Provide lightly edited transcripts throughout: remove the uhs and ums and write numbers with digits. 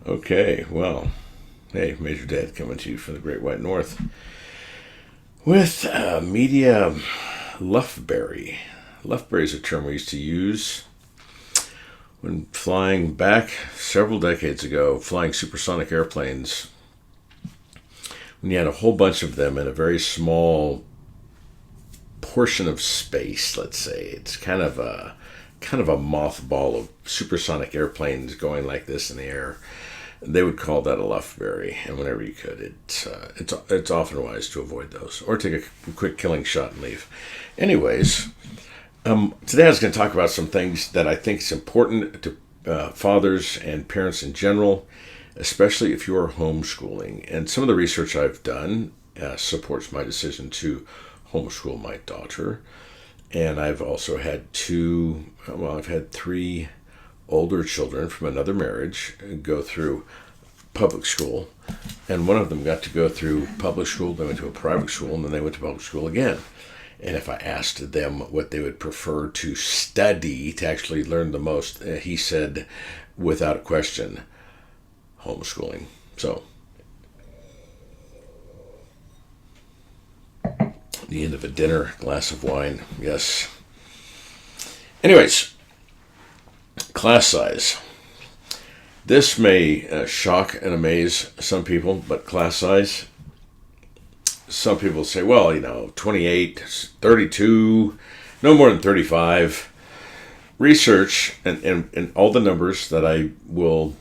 Okay, well, hey, Major Dad coming to you from the Great White North with media luffberry. Luffberry is a term we used to use when flying back several decades ago, flying supersonic airplanes. When you had a whole bunch of them in a very small portion of space, let's say, it's kind of a mothball of supersonic airplanes going like this in the air. They would call that a luffberry, and whenever you could, it's often wise to avoid those or take a quick killing shot and leave. Anyways, today I was going to talk about some things that I think is important to fathers and parents in general, especially if you're homeschooling. And some of the research I've done supports my decision to homeschool my daughter. And I've also had I've had three older children from another marriage go through public school. And one of them got to go through public school, they went to a private school, and then they went to public school again. And if I asked them what they would prefer to study, to actually learn the most, he said, without question, homeschooling. So, the end of a dinner, glass of wine, yes. Anyways, class size. This may shock and amaze some people, but class size, some people say, well, 28, 32, no more than 35. Research and all the numbers that I will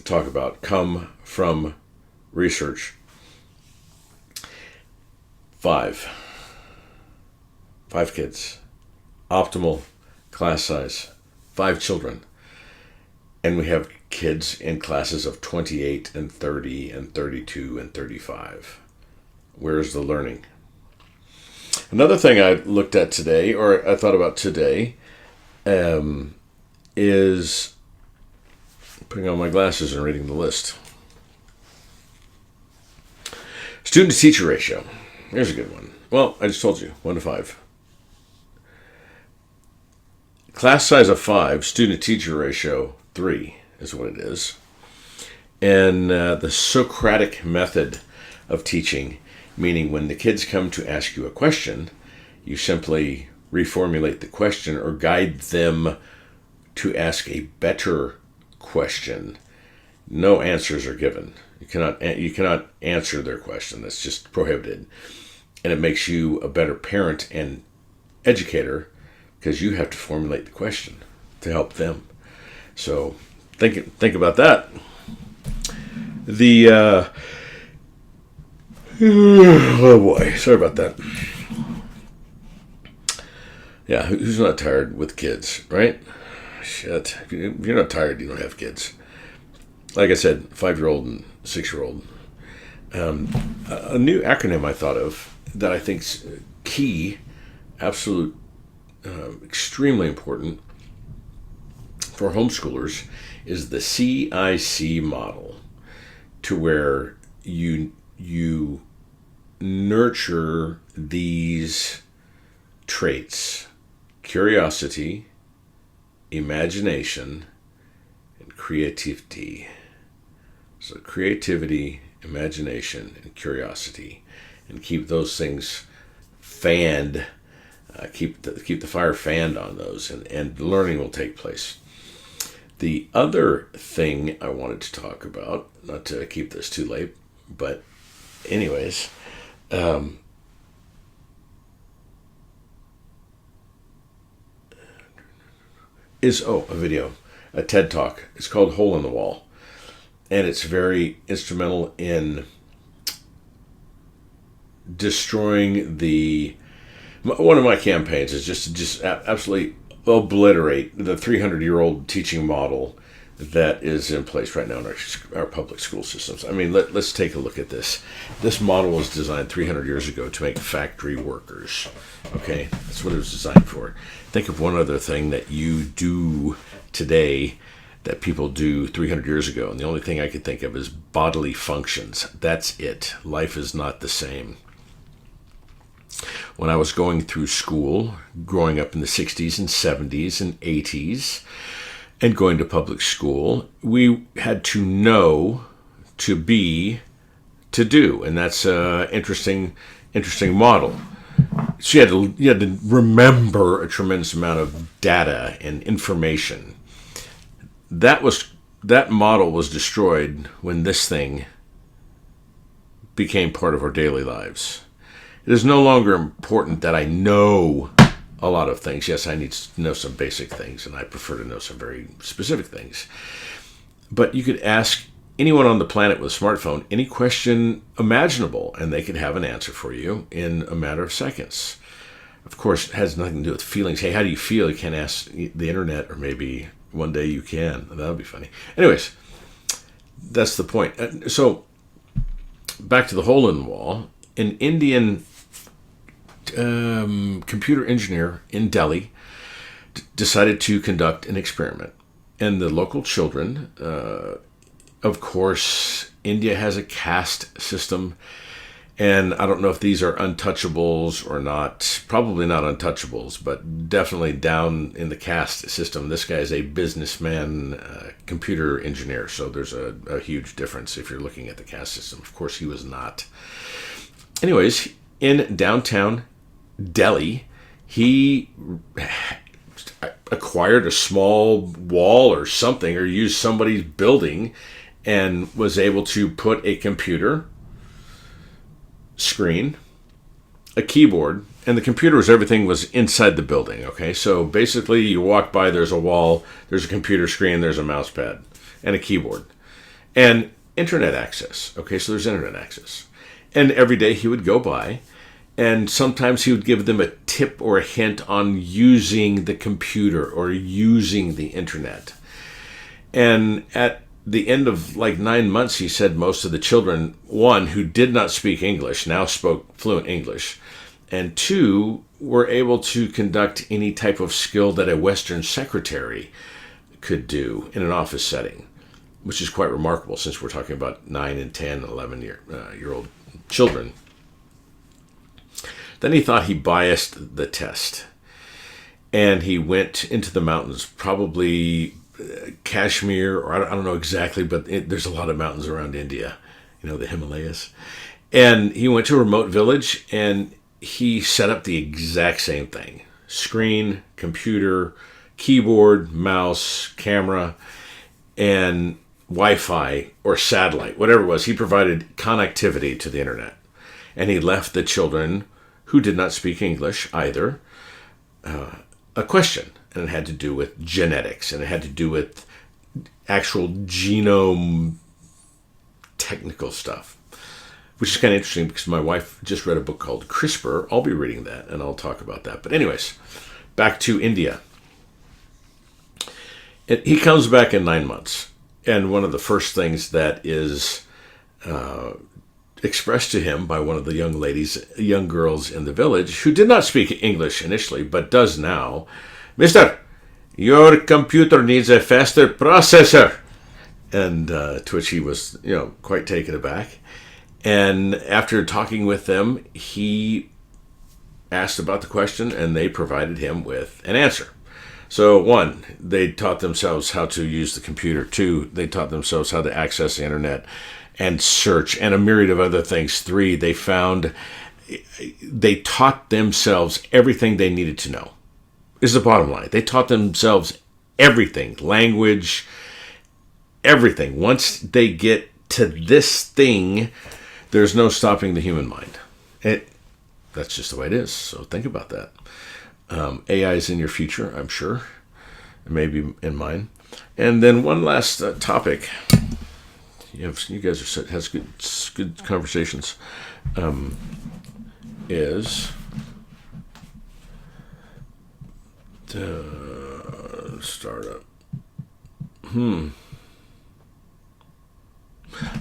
talk about come from research. Five kids, optimal class size, 5 children. And we have kids in classes of 28 and 30 and 32 and 35. Where's the learning? Another thing I looked at today, or I thought about today, is putting on my glasses and reading the list. Student-to-teacher ratio. Here's a good one. Well, I just told you, 1 to 5. Class size of 5, student-to-teacher ratio 3 is what it is. And the Socratic method of teaching, meaning when the kids come to ask you a question, you simply reformulate the question or guide them to ask a better question. No answers are given. You cannot answer their question. That's just prohibited. And it makes you a better parent and educator because you have to formulate the question to help them. So think about that. Oh boy, sorry about that. Yeah, who's not tired with kids, right? Shit, if you're not tired, you don't have kids. Like I said, 5-year-old and 6-year-old. A new acronym I thought of that I think's key, absolute, extremely important for homeschoolers is the CIC model, to where you nurture these traits: curiosity, imagination, and creativity. So creativity, imagination, and curiosity, and keep those things fanned. Keep the fire fanned on those, and learning will take place. The other thing I wanted to talk about, not to keep this too late, but anyways, is a video, a TED Talk. It's called Hole in the Wall, and it's very instrumental in destroying one of my campaigns is just absolutely obliterate the 300-year-old teaching model that is in place right now in our public school systems. I mean, let's take a look at this. This model was designed 300 years ago to make factory workers. Okay, that's what it was designed for. Think of one other thing that you do today that people do 300 years ago, and the only thing I could think of is bodily functions. That's it. Life is not the same. When I was going through school, growing up in the 60s and 70s and 80s, and going to public school, we had to know, to be, to do, and that's an interesting model. So you had to remember a tremendous amount of data and information. That model was destroyed when this thing became part of our daily lives. It is no longer important that I know a lot of things. Yes, I need to know some basic things, and I prefer to know some very specific things. But you could ask anyone on the planet with a smartphone any question imaginable, and they could have an answer for you in a matter of seconds. Of course, it has nothing to do with feelings. Hey, how do you feel? You can't ask the internet, or maybe one day you can. That would be funny. Anyways, that's the point. So, back to the hole in the wall. An Indian computer engineer in Delhi decided to conduct an experiment. And the local children, of course, India has a caste system. And I don't know if these are untouchables or not. Probably not untouchables, but definitely down in the caste system. This guy is a businessman, computer engineer. So there's a huge difference if you're looking at the caste system. Of course, he was not. Anyways, in downtown Delhi, he acquired a small wall or something, or used somebody's building, and was able to put a computer screen, a keyboard, and the computer everything was inside the building. Okay, so basically you walk by, there's a wall, there's a computer screen, there's a mouse pad, and a keyboard, and internet access. Okay, so there's internet access. And every day he would go by, and sometimes he would give them a tip or a hint on using the computer or using the internet. And at the end of like 9 months, he said most of the children, one, who did not speak English, now spoke fluent English, and two, were able to conduct any type of skill that a Western secretary could do in an office setting, which is quite remarkable since we're talking about 9 and 10, 11-year-old children. Then he thought he biased the test, and he went into the mountains, probably Kashmir, or I don't know exactly, but there's a lot of mountains around India, the Himalayas. And he went to a remote village, and he set up the exact same thing. Screen, computer, keyboard, mouse, camera, and Wi-Fi or satellite, whatever it was. He provided connectivity to the internet. And he left the children, who did not speak English either, a question. And it had to do with genetics, and it had to do with actual genome technical stuff, which is kind of interesting because my wife just read a book called CRISPR. I'll be reading that, and I'll talk about that. But anyways, back to India. He comes back in 9 months, and one of the first things that is expressed to him by one of the young girls in the village, who did not speak English initially, but does now, "Mister, your computer needs a faster processor." And to which he was, quite taken aback. And after talking with them, he asked about the question, and they provided him with an answer. So, one, they taught themselves how to use the computer. Two, they taught themselves how to access the internet and search, and a myriad of other things. Three, they taught themselves everything they needed to know. This is the bottom line. They taught themselves everything, language, everything. Once they get to this thing, there's no stopping the human mind. That's just the way it is. So think about that. AI is in your future, I'm sure. Maybe in mine. And then one last topic. You guys has good conversations. Is startup.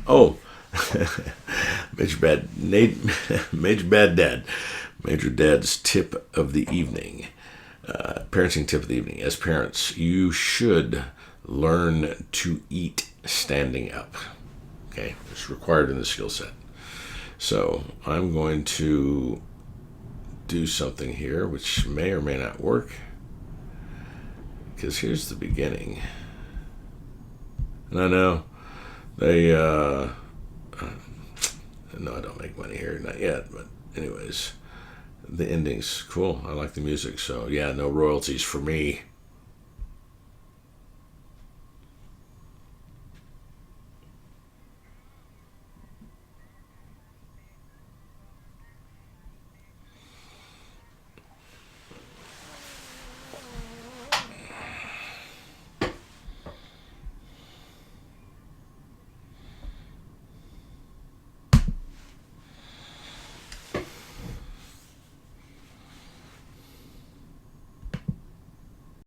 Oh, Major Dad's tip of the evening, parenting tip of the evening. As parents, you should learn to eat standing up. Okay, it's required in the skill set. So I'm going to do something here, which may or may not work, because here's the beginning. And I know they, no, I don't make money here, not yet, but anyways, the ending's cool. I like the music, so yeah, no royalties for me.